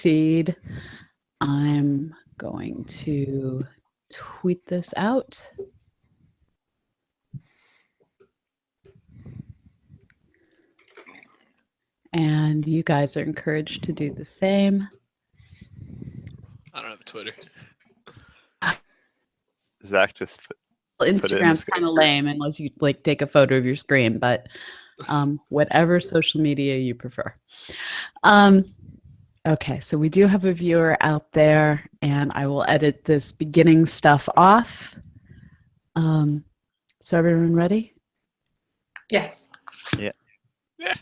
feed. I'm going to tweet this out. And you guys are encouraged to do the same. I don't have a Twitter. Zach just Instagram's kind of lame unless you like take a photo of your screen, but whatever social media you prefer. Okay, so we do have a viewer out there, and I will edit this beginning stuff off. So everyone ready? Yes. Yeah. Yeah.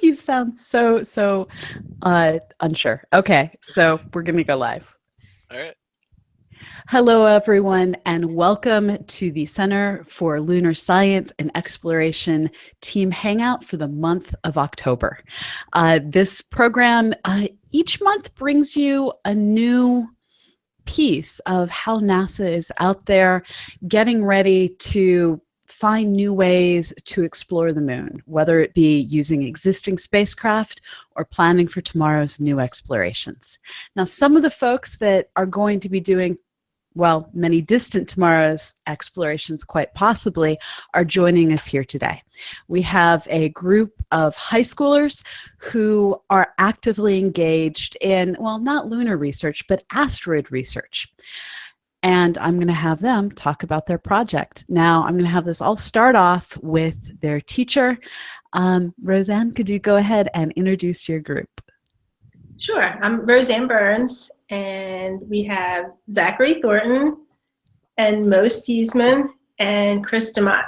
You sound so unsure. Okay, so we're gonna go live. All right. Hello, everyone, and welcome to the Center for Lunar Science and Exploration Team Hangout for the month of October. This program each month brings you a new piece of how NASA is out there getting ready to find new ways to explore the moon, whether it be using existing spacecraft or planning for tomorrow's new explorations. Now, some of the folks that are going to be doing many distant tomorrow's explorations, quite possibly, are joining us here today. We have a group of high schoolers who are actively engaged in, not lunar research, but asteroid research. And I'm going to have them talk about their project. Now, I'm going to have this all start off with their teacher. Roseann, could you go ahead and introduce your group? Sure. I'm Roseann Burns, and we have Zachary Thornton and Mo Steesman and Chris DeMott.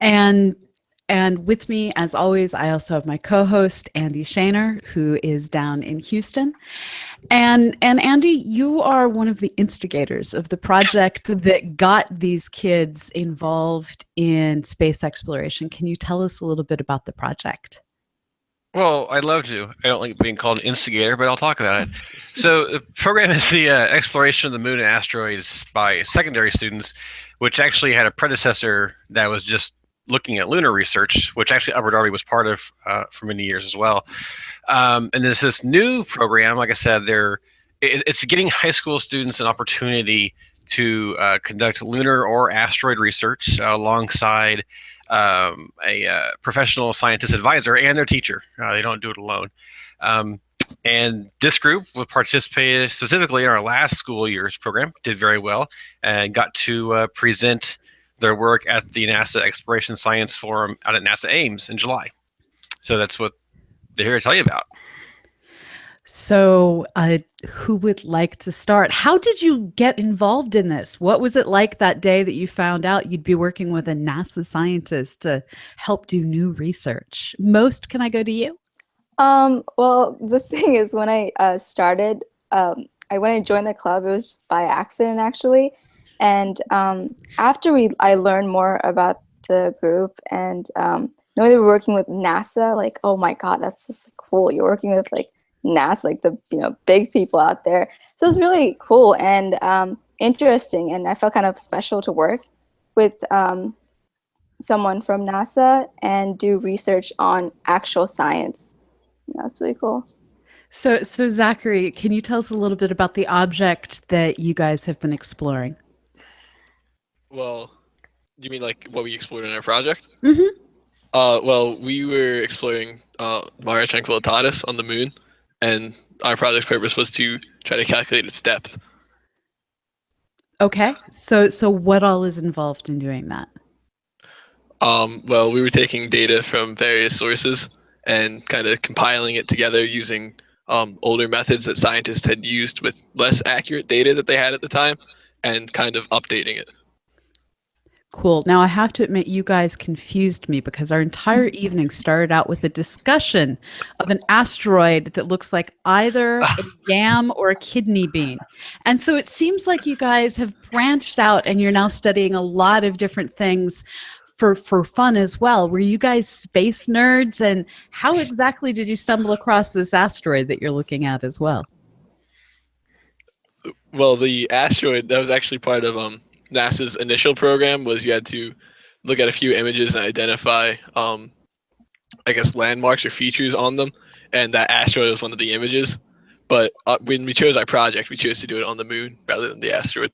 And with me, as always, I also have my co-host, Andy Shaner, who is down in Houston. And Andy, you are one of the instigators of the project that got these kids involved in space exploration. Can you tell us a little bit about the project? Well, I'd love to. I don't like being called an instigator, but I'll talk about it. So the program is the exploration of the moon and asteroids by secondary students, which actually had a predecessor that was just looking at lunar research, which actually Upper Darby was part of for many years as well. And there's this new program, like I said, it's getting high school students an opportunity to conduct lunar or asteroid research alongside a professional scientist advisor and their teacher. They don't do it alone. And this group participated specifically in our last school year's program, did very well, and got to present their work at the NASA Exploration Science Forum out at NASA Ames in July. So that's what they're here to tell you about. So who would like to start? How did you get involved in this? What was it like that day that you found out you'd be working with a NASA scientist to help do new research? Most, can I go to you? Well, the thing is, when I started, when I joined the club, it was by accident, actually. And after I learned more about the group and knowing they were working with NASA, like, oh my God, that's just cool. You're working with like NASA, like the big people out there. So it was really cool and interesting, and I felt kind of special to work with someone from NASA and do research on actual science. That's really cool. So Zachary, can you tell us a little bit about the object that you guys have been exploring? Well, you mean like what we explored in our project? Mm-hmm. Well, we were exploring Mare Tranquillitatis on the moon, and our project's purpose was to try to calculate its depth. Okay, so what all is involved in doing that? Well, we were taking data from various sources and kind of compiling it together using older methods that scientists had used with less accurate data that they had at the time, and kind of updating it. Cool. Now, I have to admit, you guys confused me because our entire evening started out with a discussion of an asteroid that looks like either a yam or a kidney bean. And so it seems like you guys have branched out and you're now studying a lot of different things for fun as well. Were you guys space nerds? And how exactly did you stumble across this asteroid that you're looking at as well? Well, the asteroid, that was actually part of NASA's initial program, was you had to look at a few images and identify I guess, landmarks or features on them, and that asteroid was one of the images. But when we chose our project, we chose to do it on the moon rather than the asteroid.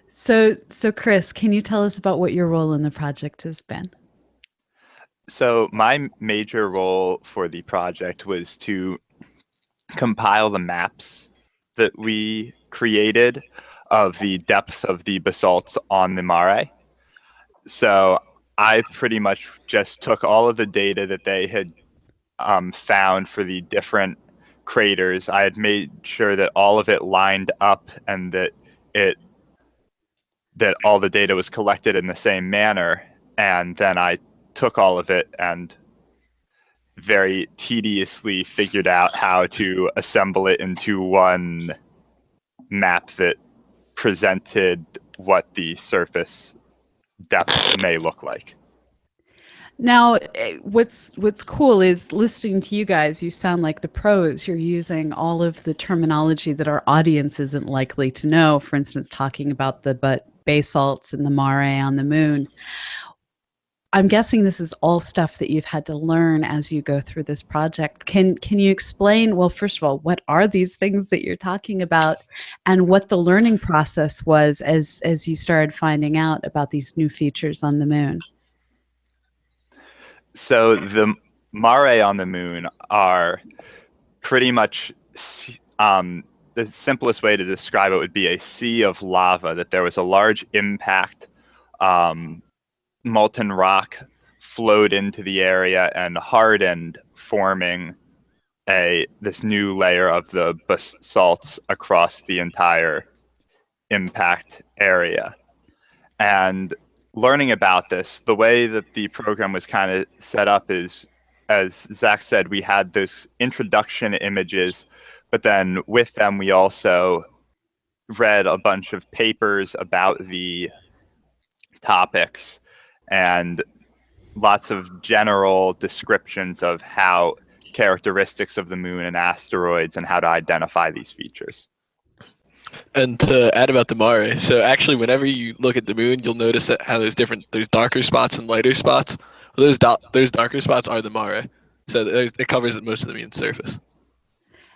So Chris, can you tell us about what your role in the project has been? So my major role for the project was to compile the maps that we created of the depth of the basalts on the mare. So I pretty much just took all of the data that they had found for the different craters. I had made sure that all of it lined up and that all the data was collected in the same manner. And then I took all of it and very tediously figured out how to assemble it into one map that presented what the surface depth may look like. Now, what's cool is listening to you guys, you sound like the pros. You're using all of the terminology that our audience isn't likely to know. For instance, talking about the basalts and the mare on the moon. I'm guessing this is all stuff that you've had to learn as you go through this project. Can you explain, well, first of all, what are these things that you're talking about and what the learning process was as you started finding out about these new features on the moon? So the mare on the moon are pretty much, the simplest way to describe it would be a sea of lava, that there was a large impact, molten rock flowed into the area and hardened, forming this new layer of the basalts across the entire impact area. And learning about this, the way that the program was kind of set up is, as Zach said, we had this introduction images, but then with them we also read a bunch of papers about the topics and lots of general descriptions of how characteristics of the moon and asteroids and how to identify these features. And to add about the mare, so actually whenever you look at the moon, you'll notice that how there's darker spots and lighter spots. Well, those darker spots are the mare, so it covers most of the moon's surface.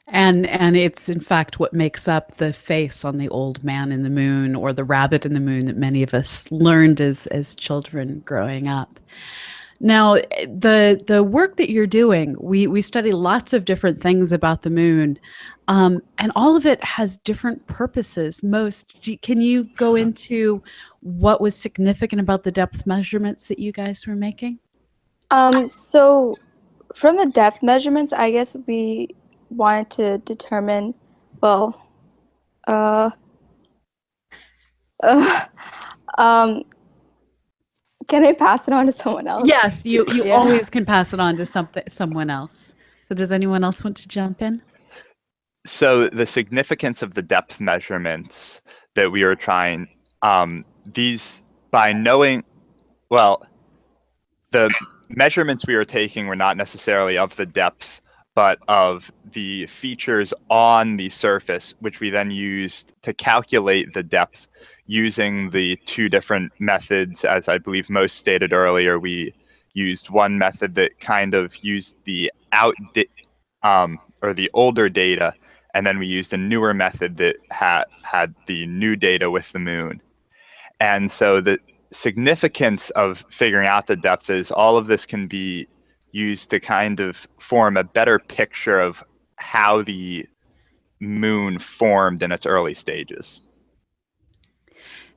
And it's in fact what makes up the face on the old man in the moon or the rabbit in the moon that many of us learned as children growing up. Now, the work that you're doing, we study lots of different things about the moon, and all of it has different purposes. Can you go into what was significant about the depth measurements that you guys were making? So from the depth measurements, I guess we wanted to determine, well, can I pass it on to someone else? Yes, you always can pass it on to someone else. So does anyone else want to jump in? So the significance of the depth measurements that we were trying, these, by knowing, well, the measurements we were taking were not necessarily of the depth, but of the features on the surface, which we then used to calculate the depth using the two different methods. As I believe most stated earlier, we used one method that kind of used the the older data, and then we used a newer method that had the new data with the moon. And so the significance of figuring out the depth is all of this can be used to kind of form a better picture of how the moon formed in its early stages.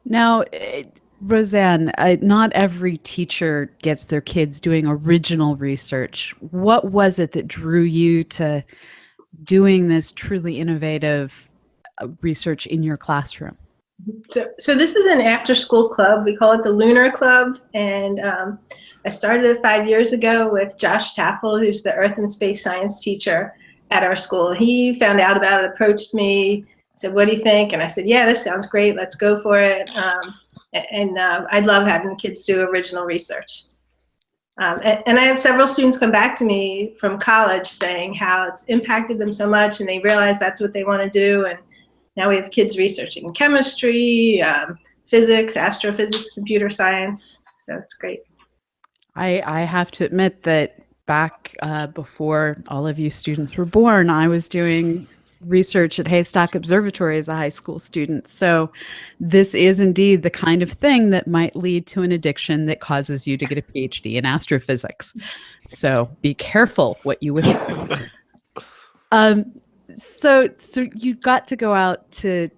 Now, Roseann, not every teacher gets their kids doing original research. What was it that drew you to doing this truly innovative research in your classroom? So this is an after-school club. We call it the Lunar Club, and I started it 5 years ago with Josh Taffel, who's the Earth and Space Science teacher at our school. He found out about it, approached me, said, "What do you think?" And I said, "Yeah, this sounds great. Let's go for it." I love having the kids do original research. And I have several students come back to me from college saying how it's impacted them so much, and they realize that's what they want to do. And now we have kids researching chemistry, physics, astrophysics, computer science. So it's great. I have to admit that back before all of you students were born, I was doing research at Haystack Observatory as a high school student. So this is indeed the kind of thing that might lead to an addiction that causes you to get a PhD in astrophysics. So be careful what you wish for. So you got to go out to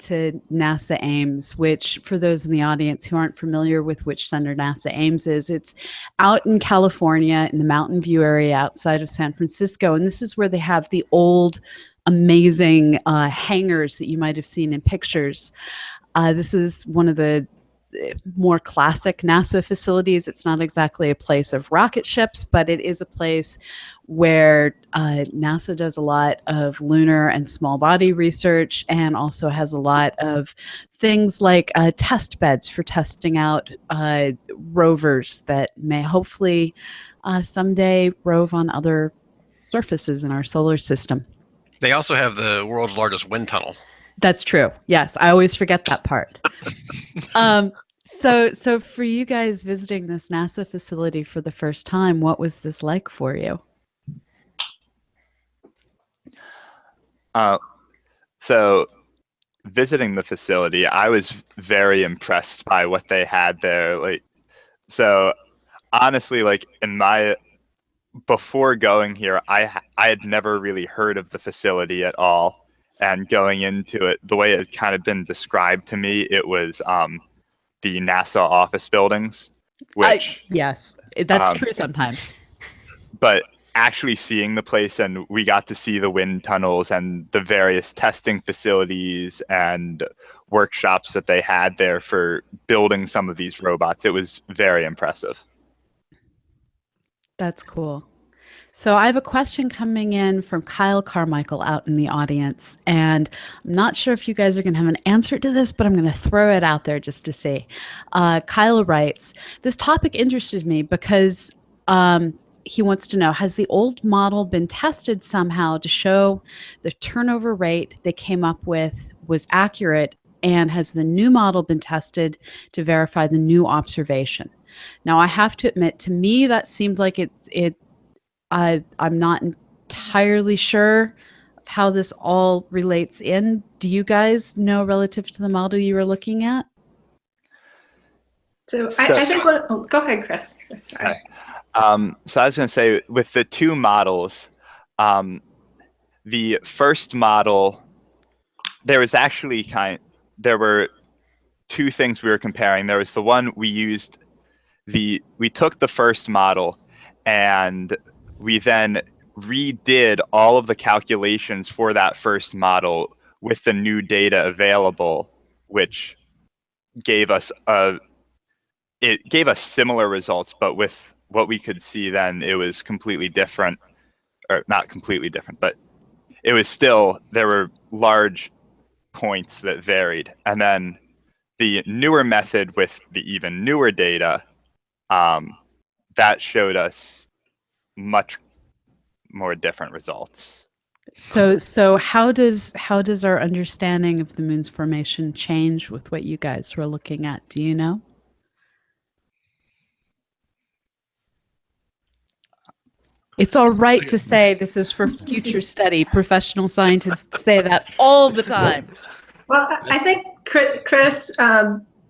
NASA Ames, which, for those in the audience who aren't familiar with which center NASA Ames is, it's out in California in the Mountain View area outside of San Francisco. And this is where they have the old, amazing hangars that you might have seen in pictures. This is one of the more classic NASA facilities. It's not exactly a place of rocket ships, but it is a place where NASA does a lot of lunar and small body research, and also has a lot of things like test beds for testing out rovers that may hopefully someday rove on other surfaces in our solar system. They also have the world's largest wind tunnel. That's true. Yes, I always forget that part. So for you guys visiting this NASA facility for the first time, what was this like for you? So visiting the facility, I was very impressed by what they had there. Like, so honestly, like before going here, I had never really heard of the facility at all. And going into it, the way it had kind of been described to me, it was the NASA office buildings, which yes, that's true sometimes. But actually seeing the place, and we got to see the wind tunnels and the various testing facilities and workshops that they had there for building some of these robots. It was very impressive. That's cool. So I have a question coming in from Kyle Carmichael out in the audience, and I'm not sure if you guys are going to have an answer to this, but I'm going to throw it out there just to see. Kyle writes, this topic interested me because he wants to know, has the old model been tested somehow to show the turnover rate they came up with was accurate, and has the new model been tested to verify the new observation? Now, I have to admit, to me, that seemed like I'm not entirely sure of how this all relates in. Do you guys know relative to the model you were looking at? So I think go ahead, Chris. Sorry. So I was going to say, with the two models, the first model, there were two things we were comparing. There was the one we used, we took the first model and we then redid all of the calculations for that first model with the new data available, which gave us similar results, but with what we could see then, it was completely different, or not completely different, but it was still, there were large points that varied. And then the newer method with the even newer data, that showed us much more different results. So how does our understanding of the moon's formation change with what you guys were looking at? Do you know? It's all right to say this is for future study. Professional scientists say that all the time. Well, I think, Chris,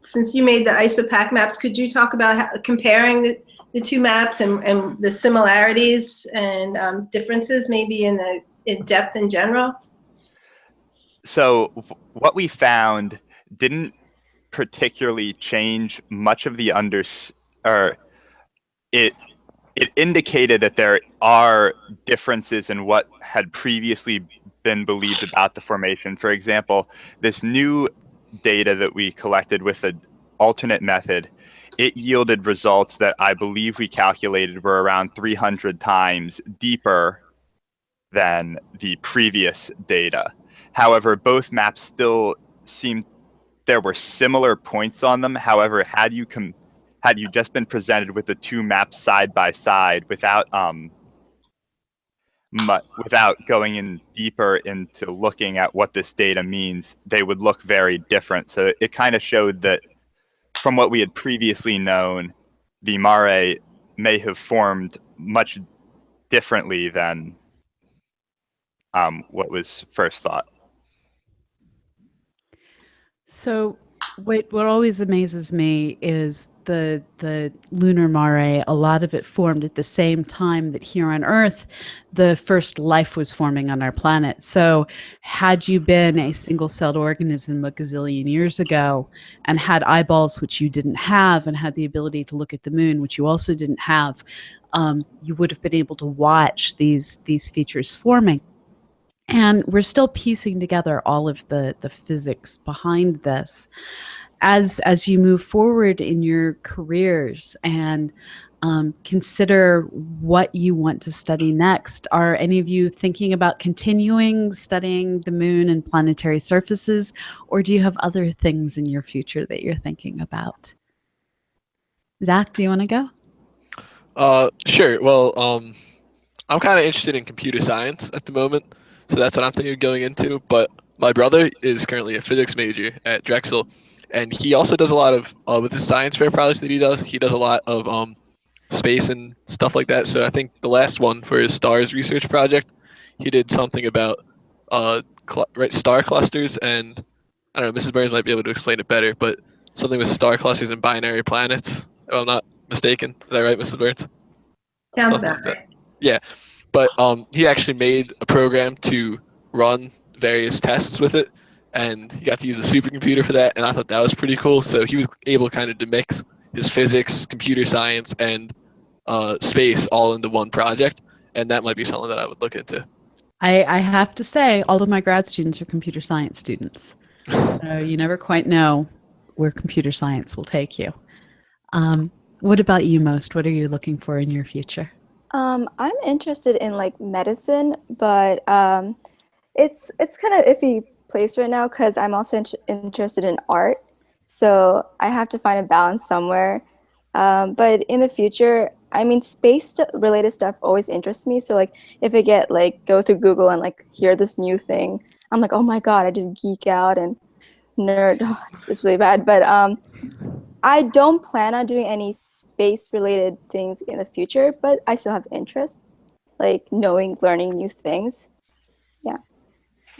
since you made the ISOPAC maps, could you talk about comparing the two maps and the similarities and differences maybe in depth in general? So what we found didn't particularly change much of the it indicated that there are differences in what had previously been believed about the formation. For example, this new data that we collected with an alternate method, it yielded results that I believe we calculated were around 300 times deeper than the previous data. However, both maps still seemed, there were similar points on them. However, had you just been presented with the two maps side by side without going in deeper into looking at what this data means, they would look very different. So it kind of showed that from what we had previously known, the Mare may have formed much differently than what was first thought. So what always amazes me is the lunar mare. A lot of it formed at the same time that here on Earth, the first life was forming on our planet. So had you been a single-celled organism a gazillion years ago and had eyeballs, which you didn't have, and had the ability to look at the moon, which you also didn't have, you would have been able to watch these features forming. And we're still piecing together all of the physics behind this. As you move forward in your careers and consider what you want to study next, are any of you thinking about continuing studying the moon and planetary surfaces, or do you have other things in your future that you're thinking about? Zach, do you want to go? Sure. Well, I'm kind of interested in computer science at the moment, so that's what I'm thinking of going into. But my brother is currently a physics major at Drexel, and he also does a lot of with the science fair projects that he does. He does a lot of space and stuff like that. So I think the last one for his stars research project, he did something about star clusters, and I don't know. Mrs. Burns might be able to explain it better, but something with star clusters and binary planets. If I'm not mistaken, is that right, Mrs. Burns? Sounds Something about like right. Yeah, but he actually made a program to run various tests with it, and he got to use a supercomputer for that, and I thought that was pretty cool. So he was able kind of to mix his physics, computer science, and space all into one project, and that might be something that I would look into. I have to say, all of my grad students are computer science students. So you never quite know where computer science will take you. What about you, Most? What are you looking for in your future? I'm interested in like medicine, but it's kind of iffy place right now because I'm also interested in art. So I have to find a balance somewhere. But in the future, I mean, space related stuff always interests me. So like if I get like go through Google and like hear this new thing, I'm like, oh my God, I just geek out and nerd. Oh, it's really bad. But I don't plan on doing any space related things in the future, but I still have interests, like learning new things. Yeah.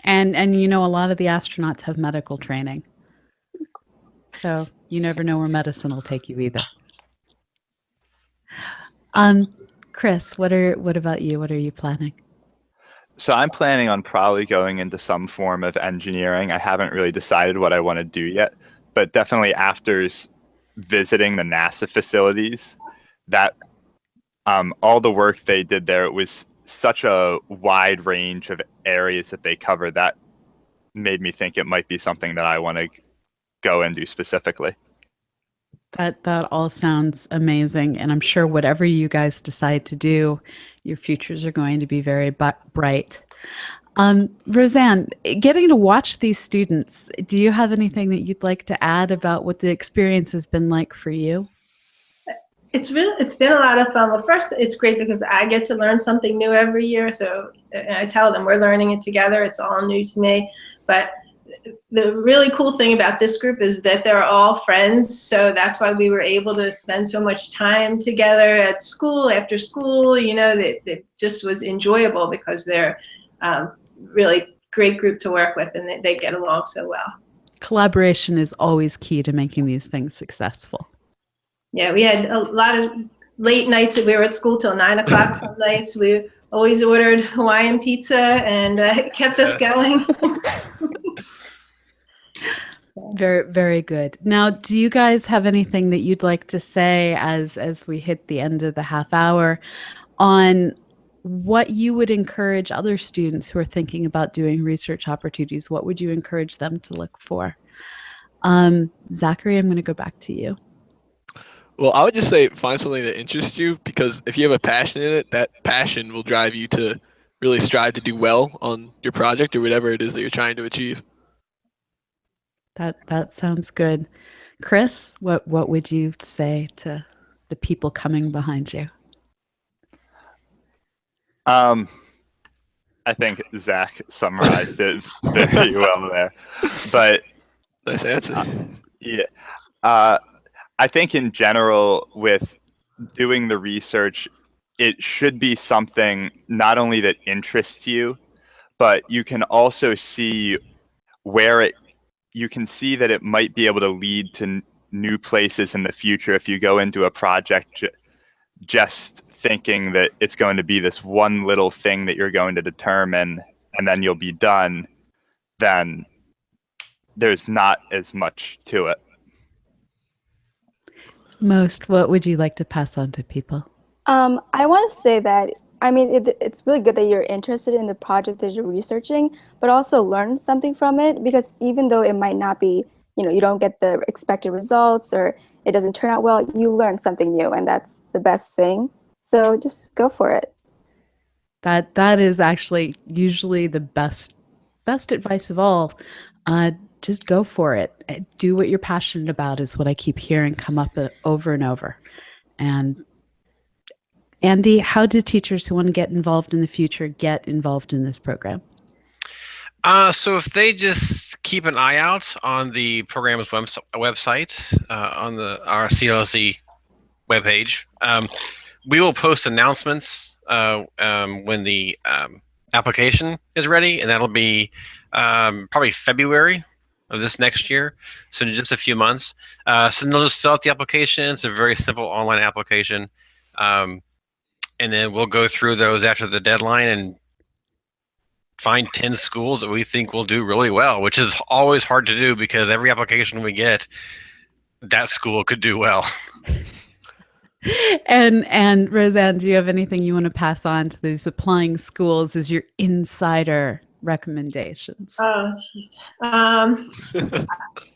And you know, a lot of the astronauts have medical training. So you never know where medicine will take you either. Chris, what about you? What are you planning? So I'm planning on probably going into some form of engineering. I haven't really decided what I want to do yet, but definitely after visiting the NASA facilities, that all the work they did there, it was such a wide range of areas that they covered that made me think it might be something that I want to go and do specifically. That all sounds amazing, and I'm sure whatever you guys decide to do, your futures are going to be very bright. Roseann, getting to watch these students, do you have anything that you'd like to add about what the experience has been like for you? It's been a lot of fun. Well, first, it's great because I get to learn something new every year. So, and I tell them we're learning it together. It's all new to me. But the really cool thing about this group is that they're all friends. So that's why we were able to spend so much time together at school, after school. You know, it just was enjoyable because they're really great group to work with, and they get along so well. Collaboration is always key to making these things successful. Yeah, we had a lot of late nights. We were at school till 9 o'clock some nights. We always ordered Hawaiian pizza, and it kept us going. Very, very good. Now, do you guys have anything that you'd like to say as we hit the end of the half hour on what you would encourage other students who are thinking about doing research opportunities? What would you encourage them to look for? Zachary, I'm going to go back to you. Well, I would just say find something that interests you, because if you have a passion in it, that passion will drive you to really strive to do well on your project or whatever it is that you're trying to achieve. That sounds good. Chris, what would you say to the people coming behind you? I think Zach summarized it very well there. But Nice answer. yeah, I think in general with doing the research, it should be something not only that interests you, but you can also see where you can see that it might be able to lead to new places in the future if you go into a project just thinking that it's going to be this one little thing that you're going to determine and then you'll be done, then there's not as much to it. What would you like to pass on to people? I want to say that, I mean, it's really good that you're interested in the project that you're researching, but also learn something from it, because even though it might not be, you don't get the expected results or it doesn't turn out well, you learn something new, and that's the best thing. So just go for it. That is actually usually the best advice of all. Just go for it. Do what you're passionate about is what I keep hearing come up over and over. And Andy, how do teachers who want to get involved in the future get involved in this program? So if they just keep an eye out on the program's website, on our CLSE webpage, we will post announcements when the application is ready, and that'll be probably February of this next year, so in just a few months. So they'll just fill out the application. It's a very simple online application, and then we'll go through those after the deadline and find 10 schools that we think will do really well, which is always hard to do because every application we get, that school could do well. And Roseann, do you have anything you want to pass on to these applying schools as your insider recommendations? Oh, jeez.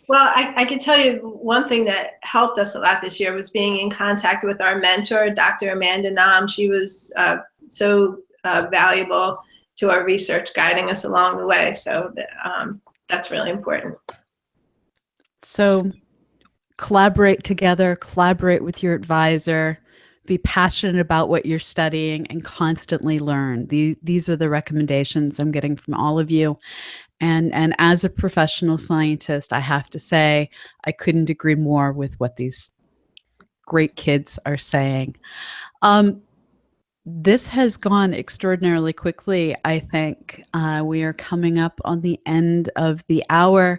Well, I can tell you one thing that helped us a lot this year was being in contact with our mentor, Dr. Amanda Nam. She was so valuable to our research, guiding us along the way. So that's really important. So collaborate together, collaborate with your advisor, be passionate about what you're studying, and constantly learn. These are the recommendations I'm getting from all of you. And as a professional scientist, I have to say, I couldn't agree more with what these great kids are saying. This has gone extraordinarily quickly, I think. We are coming up on the end of the hour.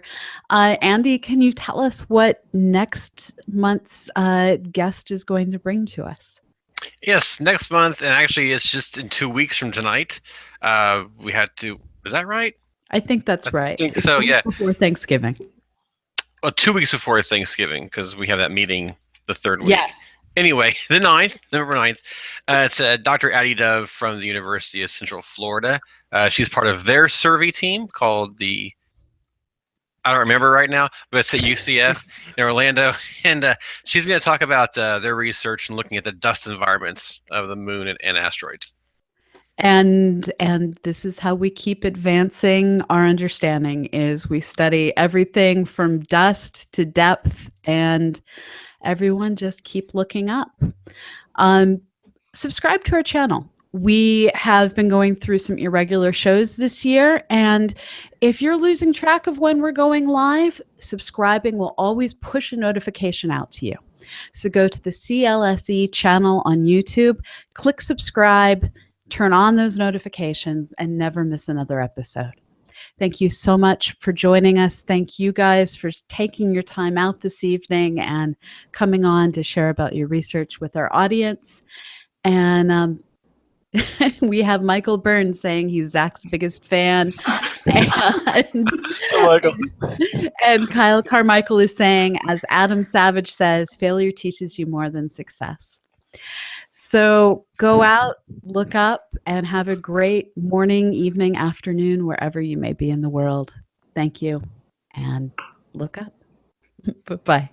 Andy, can you tell us what next month's guest is going to bring to us? Yes, next month, and actually it's just in 2 weeks from tonight. We had to, is that right? I think that's right. I think so, yeah. Before Thanksgiving. Well, 2 weeks before Thanksgiving, because we have that meeting the third week. Yes. Anyway, the 9th, November 9th, it's Dr. Addie Dove from the University of Central Florida. She's part of their survey team called I don't remember right now, but it's at UCF in Orlando. And she's going to talk about their research and looking at the dust environments of the moon and asteroids. And this is how we keep advancing our understanding, is we study everything from dust to depth, and everyone just keep looking up. Subscribe to our channel. We have been going through some irregular shows this year, and if you're losing track of when we're going live, subscribing will always push a notification out to you. So go to the CLSE channel on YouTube, click subscribe, turn on those notifications, and never miss another episode. Thank you so much for joining us. Thank you guys for taking your time out this evening and coming on to share about your research with our audience. And we have Michael Burns saying he's Zach's biggest fan. And Kyle Carmichael is saying, as Adam Savage says, failure teaches you more than success. So go out, look up, and have a great morning, evening, afternoon, wherever you may be in the world. Thank you, and look up. Bye-bye.